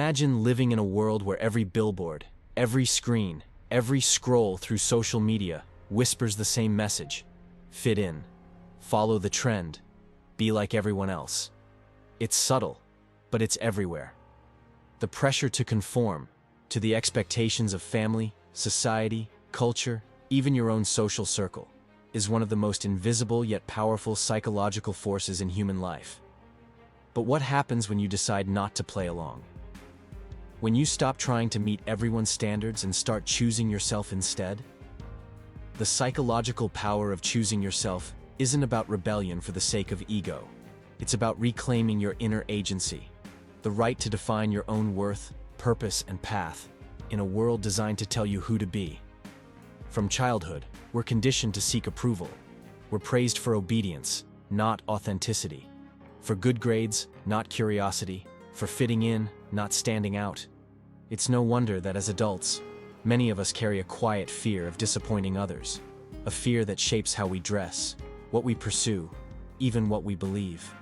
Imagine living in a world where every billboard, every screen, every scroll through social media whispers the same message: fit in, follow the trend, be like everyone else. It's subtle, but it's everywhere. The pressure to conform to the expectations of family, society, culture, even your own social circle, is one of the most invisible yet powerful psychological forces in human life. But what happens when you decide not to play along? When you stop trying to meet everyone's standards and start choosing yourself instead? The psychological power of choosing yourself isn't about rebellion for the sake of ego. It's about reclaiming your inner agency, the right to define your own worth, purpose, and path in a world designed to tell you who to be. From childhood, we're conditioned to seek approval. We're praised for obedience, not authenticity. For good grades, not curiosity. For fitting in, not standing out. It's no wonder that as adults, many of us carry a quiet fear of disappointing others, a fear that shapes how we dress, what we pursue, even what we believe.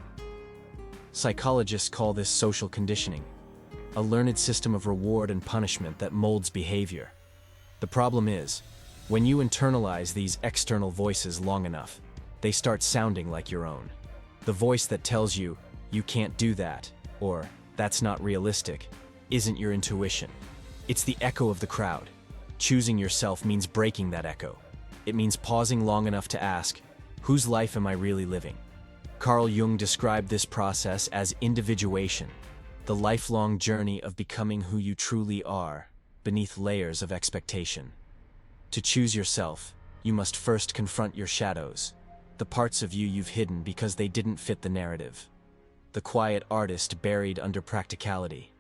Psychologists call this social conditioning, a learned system of reward and punishment that molds behavior. The problem is, when you internalize these external voices long enough, they start sounding like your own. The voice that tells you, "You can't do that," or "That's not realistic," isn't your intuition. It's the echo of the crowd. Choosing yourself means breaking that echo. It means pausing long enough to ask, whose life am I really living? Carl Jung described this process as individuation, the lifelong journey of becoming who you truly are, beneath layers of expectation. To choose yourself, you must first confront your shadows, the parts of you you've hidden because they didn't fit the narrative. The quiet artist buried under practicality.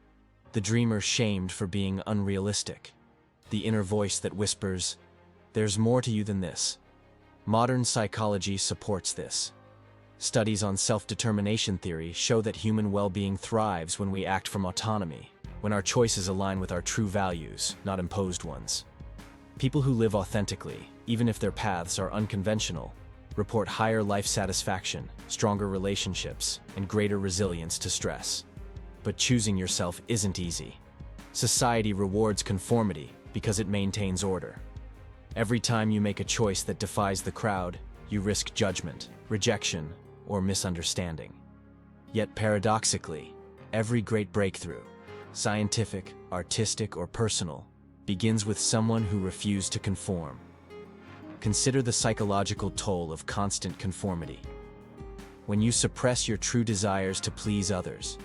The dreamer shamed for being unrealistic. The inner voice that whispers, "There's more to you than this." Modern psychology supports this. Studies on self-determination theory show that human well-being thrives when we act from autonomy, when our choices align with our true values, not imposed ones. People who live authentically, even if their paths are unconventional, report higher life satisfaction, stronger relationships, and greater resilience to stress. But choosing yourself isn't easy. Society rewards conformity because it maintains order. Every time you make a choice that defies the crowd, you risk judgment, rejection, or misunderstanding. Yet paradoxically, every great breakthrough, scientific, artistic, or personal, begins with someone who refused to conform. Consider the psychological toll of constant conformity. When you suppress your true desires to please others,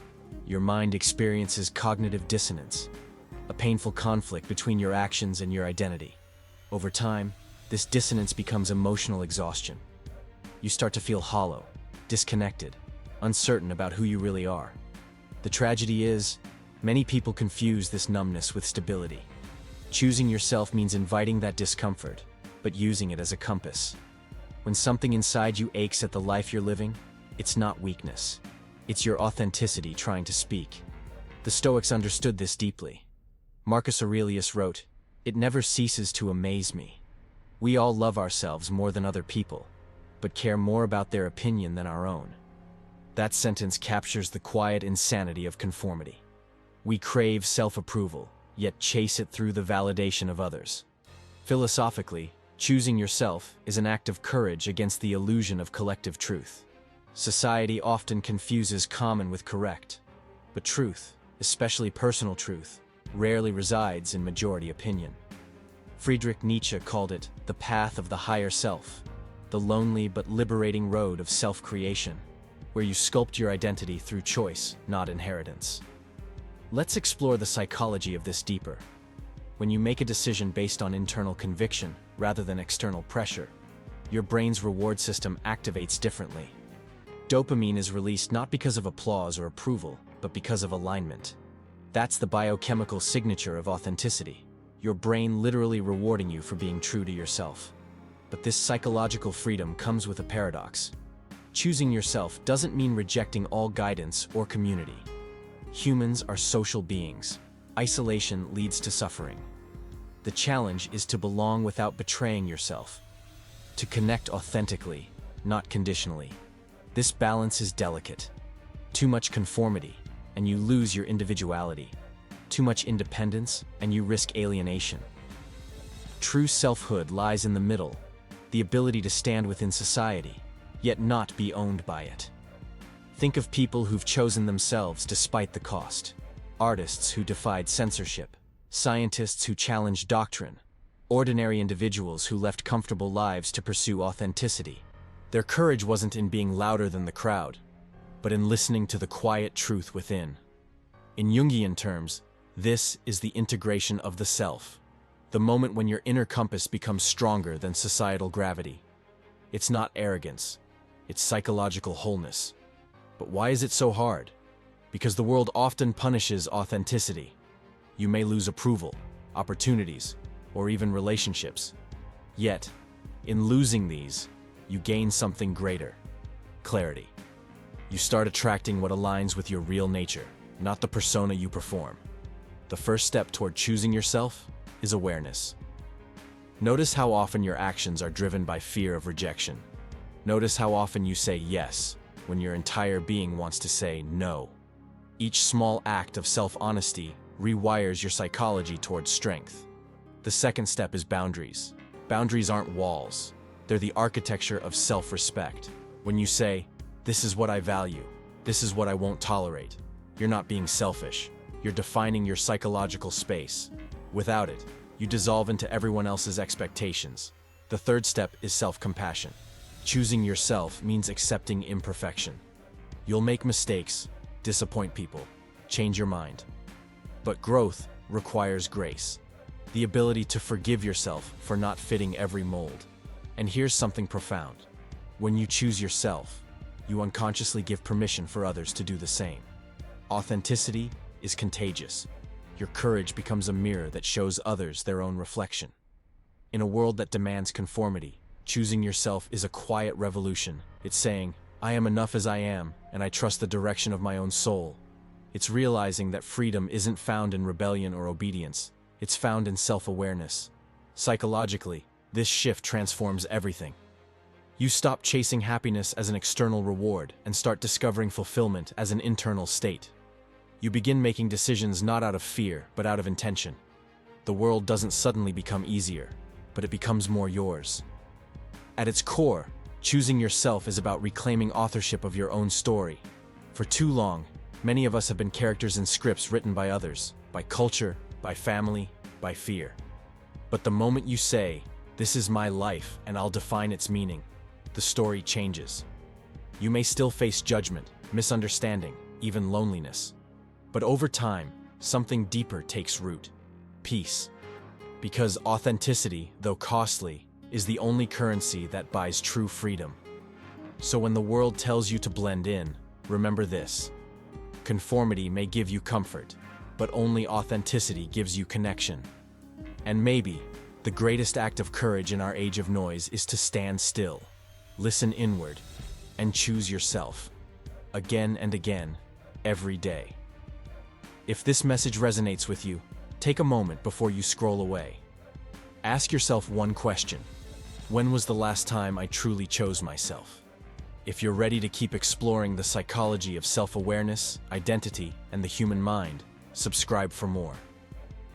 your mind experiences cognitive dissonance, a painful conflict between your actions and your identity. Over time, this dissonance becomes emotional exhaustion. You start to feel hollow, disconnected, uncertain about who you really are. The tragedy is, many people confuse this numbness with stability. Choosing yourself means inviting that discomfort, but using it as a compass. When something inside you aches at the life you're living, it's not weakness. It's your authenticity trying to speak. The Stoics understood this deeply. Marcus Aurelius wrote, "It never ceases to amaze me. We all love ourselves more than other people, but care more about their opinion than our own." That sentence captures the quiet insanity of conformity. We crave self-approval, yet chase it through the validation of others. Philosophically, choosing yourself is an act of courage against the illusion of collective truth. Society often confuses common with correct, but truth, especially personal truth, rarely resides in majority opinion. Friedrich Nietzsche called it the path of the higher self, the lonely but liberating road of self-creation, where you sculpt your identity through choice, not inheritance. Let's explore the psychology of this deeper. When you make a decision based on internal conviction rather than external pressure, your brain's reward system activates differently. Dopamine is released not because of applause or approval, but because of alignment. That's the biochemical signature of authenticity, your brain literally rewarding you for being true to yourself. But this psychological freedom comes with a paradox. Choosing yourself doesn't mean rejecting all guidance or community. Humans are social beings. Isolation leads to suffering. The challenge is to belong without betraying yourself, to connect authentically, not conditionally. This balance is delicate. Too much conformity, and you lose your individuality. too much independence, and you risk alienation. True selfhood lies in the middle, the ability to stand within society, yet not be owned by it. Think of people who've chosen themselves despite the cost. Artists who defied censorship, scientists who challenged doctrine, ordinary individuals who left comfortable lives to pursue authenticity. Their courage wasn't in being louder than the crowd, but in listening to the quiet truth within. In Jungian terms, this is the integration of the self, the moment when your inner compass becomes stronger than societal gravity. It's not arrogance, it's psychological wholeness. But why is it so hard? Because the world often punishes authenticity. You may lose approval, opportunities, or even relationships. Yet, in losing these, you gain something greater: clarity. You start attracting what aligns with your real nature, not the persona you perform. The first step toward choosing yourself is awareness. Notice how often your actions are driven by fear of rejection. Notice how often you say yes when your entire being wants to say no. Each small act of self-honesty rewires your psychology towards strength. The second step is boundaries. Boundaries aren't walls. They're the architecture of self-respect. When you say, "This is what I value, this is what I won't tolerate," you're not being selfish. You're defining your psychological space. Without it, you dissolve into everyone else's expectations. The third step is self-compassion. Choosing yourself means accepting imperfection. You'll make mistakes, disappoint people, change your mind. But growth requires grace, the ability to forgive yourself for not fitting every mold. And here's something profound. When you choose yourself, you unconsciously give permission for others to do the same. Authenticity is contagious. Your courage becomes a mirror that shows others their own reflection. In a world that demands conformity, choosing yourself is a quiet revolution. It's saying, "I am enough as I am, and I trust the direction of my own soul." It's realizing that freedom isn't found in rebellion or obedience. It's found in self-awareness. Psychologically, this shift transforms everything. You stop chasing happiness as an external reward and start discovering fulfillment as an internal state. You begin making decisions not out of fear, but out of intention. The world doesn't suddenly become easier, but it becomes more yours. At its core, choosing yourself is about reclaiming authorship of your own story. For too long, many of us have been characters in scripts written by others, by culture, by family, by fear. But the moment you say, "This is my life and I'll define its meaning," the story changes. You may still face judgment, misunderstanding, even loneliness. But over time, something deeper takes root: peace. Because authenticity, though costly, is the only currency that buys true freedom. So when the world tells you to blend in, remember this: conformity may give you comfort, but only authenticity gives you connection. And maybe, the greatest act of courage in our age of noise is to stand still, listen inward, and choose yourself. Again and again, every day. If this message resonates with you, take a moment before you scroll away. Ask yourself one question: when was the last time I truly chose myself? If you're ready to keep exploring the psychology of self-awareness, identity, and the human mind, subscribe for more.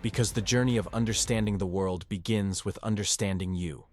Because the journey of understanding the world begins with understanding you.